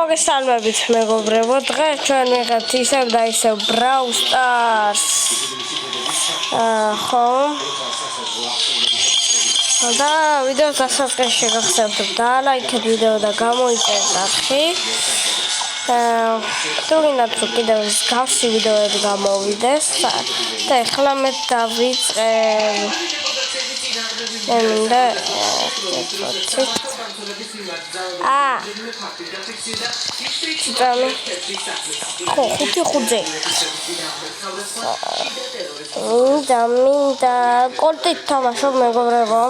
მოგესალმებით მეგობრებო, დღეს ჩვენ ვიღებთ ისევ და ისევ Brawl Stars. ხო. და ვიდეოს დასაწყისში შეგახსენებთ დალაიქეთ ვიდეო და გამოიწერეთ არხი. თუ გინდათ რომ კიდევ მსგავსი ვიდეოები გამოვიდეს და ეხლა მე დავიწყებ მინდა კოლტით თამაშობ მეგობრებო.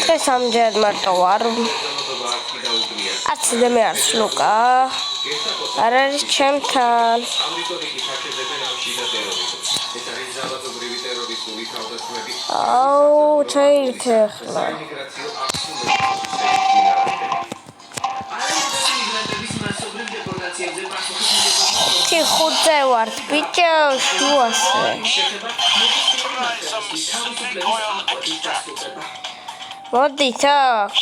დღეს ამჯერად მარტო ვარ. აციდე მე არც ლუკა. არ არის ჩემთან. აუ, ჩაირთე ახლა. კი ხუთზე ვართ ბიჭო, შუაზე. მოდით აქ.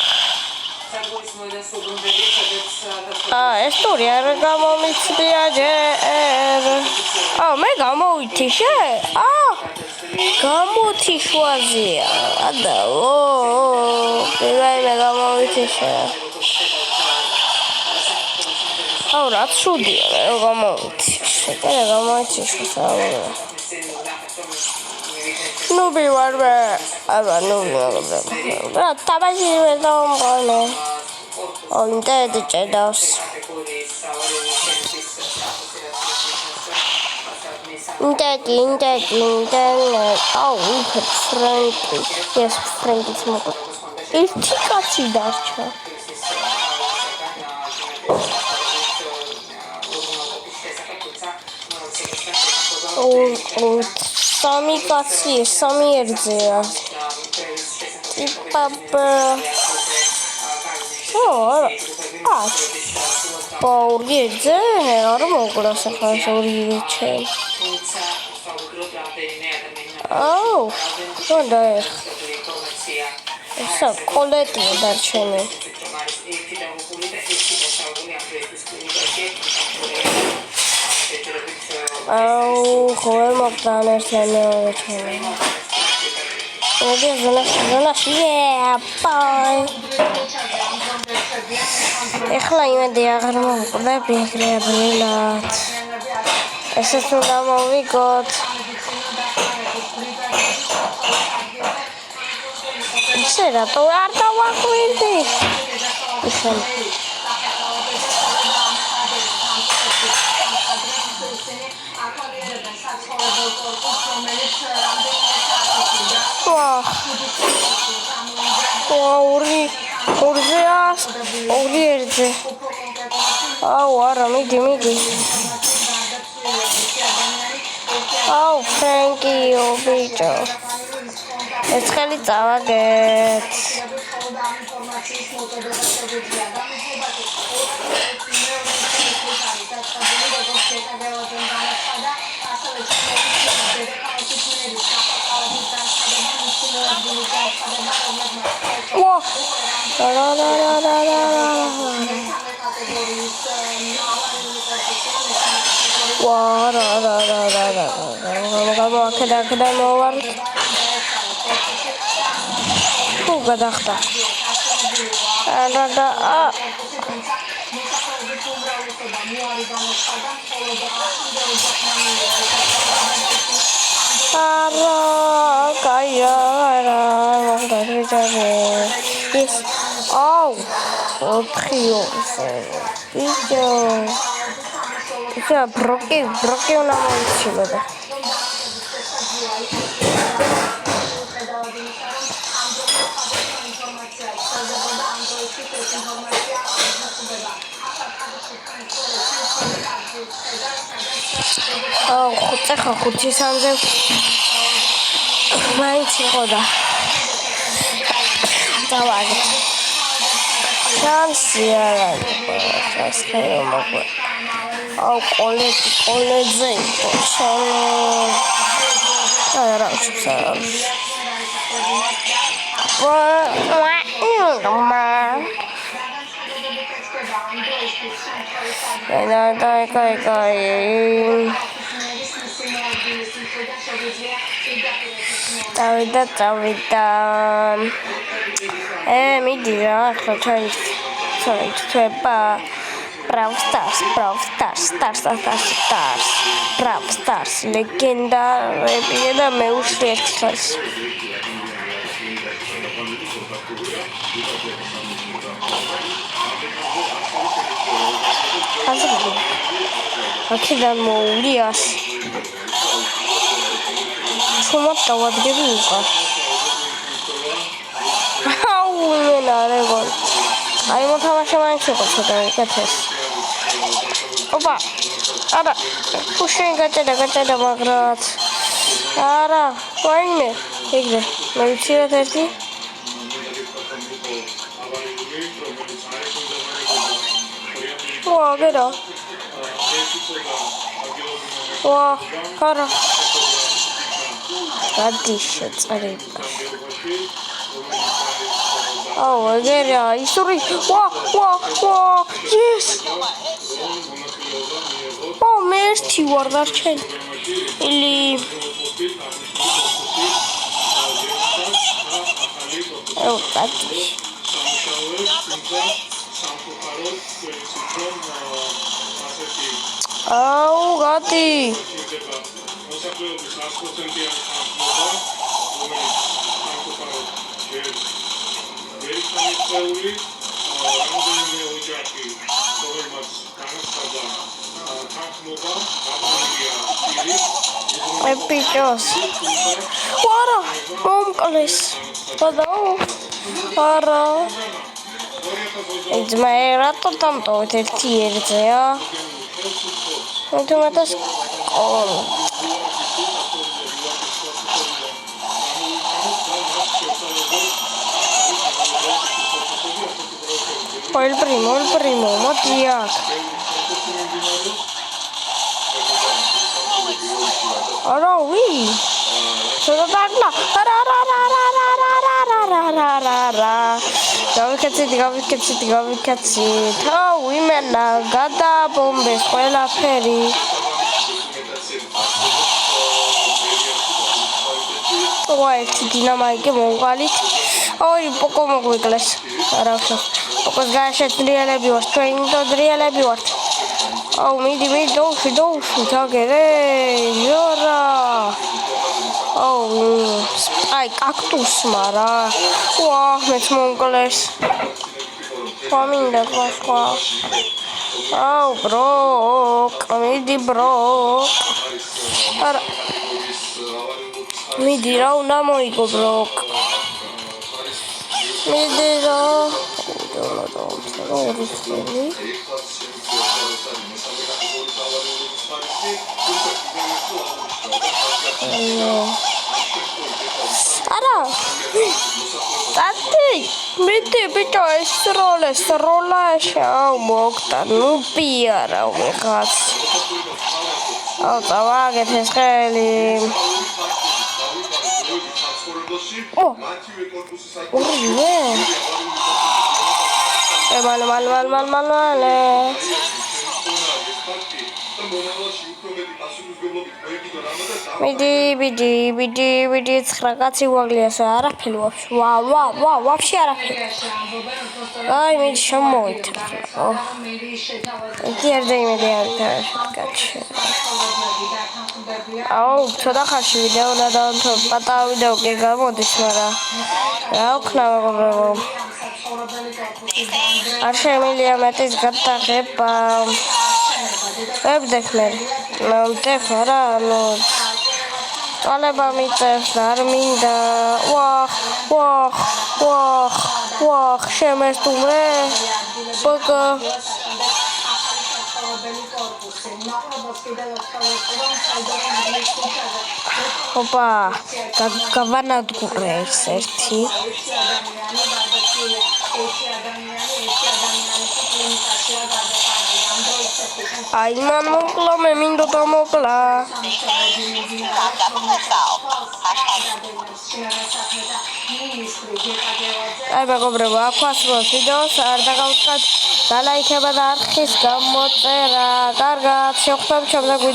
ეს თური არ გამომიცდია ჯერ. მე გამოვითიშე? გამოთიშვაზია. მე გამოვითიშე. რაც შუდია, მე გამოვითიშე. ნუბი ვარ მე. რა თამაში ვერ დავამყოლე. ინტერნეტი ჭედავს. ინტერნეტ. აუ, ფრენკი. ეს ფრენკიც მოგო. ერთი კაცი დარჩა. სამი კაცი, სამი ერთზეა. ორი ერთზე არ მოგლას ახლა ეს ორივე ჩემ. და ესა კოლეტია დარჩენი. ხოე მოგდან ერთიან მეორე ჩემი. ზონაში, ბაი. ეხლა იმედი აღარ მოვუყდებ ეგრეაბრილად. ესეც უნდა მოვიგოთ. ისე რატო არ დავაკვირდი? ისე. ორი ერთზე. არა, მიდი. ფრენკიო ბიჭო. ეს ხელი წავაგეთ. აქედან მოვარ. გადახდა. ბროკი უნდა მოიცილოდა. ხუთი ხუთი სამზე მაინც იყო და დავაგეთ. შანსი არ არის. სასხეო მოგვე. კოლეძე იყო შენ. რა შევსა. წავიდა. მიდი რა, ახლა ჩაიწვება. Brawl Stars, ლეგენდარები და მეუშვი ერთხელს. აქედან მოუვლიას. შუმად დავადგები უკან. აი მოთამაშე მაინც იყო ცოტა უკეთეს. ოპა, არა, შენ გაჭედა მაგრად. არა, ვაიმე, ეგრე, მე ვიცი რა ერთი. გერა. არა. გადი შეწრება. ეგერია, ისური. Yes. მე ერთი ვარ დარჩენი. ილი. გადი. გადი. ეპიკოს. ვარა, მომკლეს. არა. ძმა რატო დამტოვეთ ერთი ერთზეა? თუმცა El primo, მოდი აქ. არა, ვი? შეგადაგლა. არა. გავიქეცით. ვიმენა, გადაბომბეს ყველაფერი. ერთი დინამიკე მომყალით. პოკო მოგვიკლეს. არა ხო. პოკოს გააშეტრიალები ვართ, ჩვენ დრიალები ვართ. მიდი, დოუშვი, თაგერე, იარა. აი, კაქტუსმა რა. მეც მომკლეს. მინდა სხვა. ბროკ, მიდი ბროკ. არა. მიდი რა უნდა მოიგო ბროკ. მიდი რა. არა. ტატი, მიდი ბიჭო ეს როლაში მოგდა, ნუ პიარა ვიღაც. წავაგეთ ეს ხელი. ორივე. მალე. მიდი 9 კაცი ვაგლიას არაფერი ვაფშე. ვაფშე არაფერი. აი მიდი შემოვით. იმედი არ კაცი. ცოტა ხანში ვიდეო გადავთვალე, პატარა ვიდეო კი გამოდის, მაგრამ რა ვქნა მეგობრებო. არ შემიძლია მეტის გადაღება. ვებდექ რა, წვალება მიწევს და არ მინდა. შემესტუმრე. ბოგო. ოპა, გავანადგურე ეს ერთი. აი მან მოკლა მე მინდოდა მოკლა აი მეგობრებო აქ ვასრულებთ ვიდეოს არ დაგავიწყდეთ და ლაიქება და არხის გამოწერა კარგად შევხვდებით შემდეგ ვიდეოში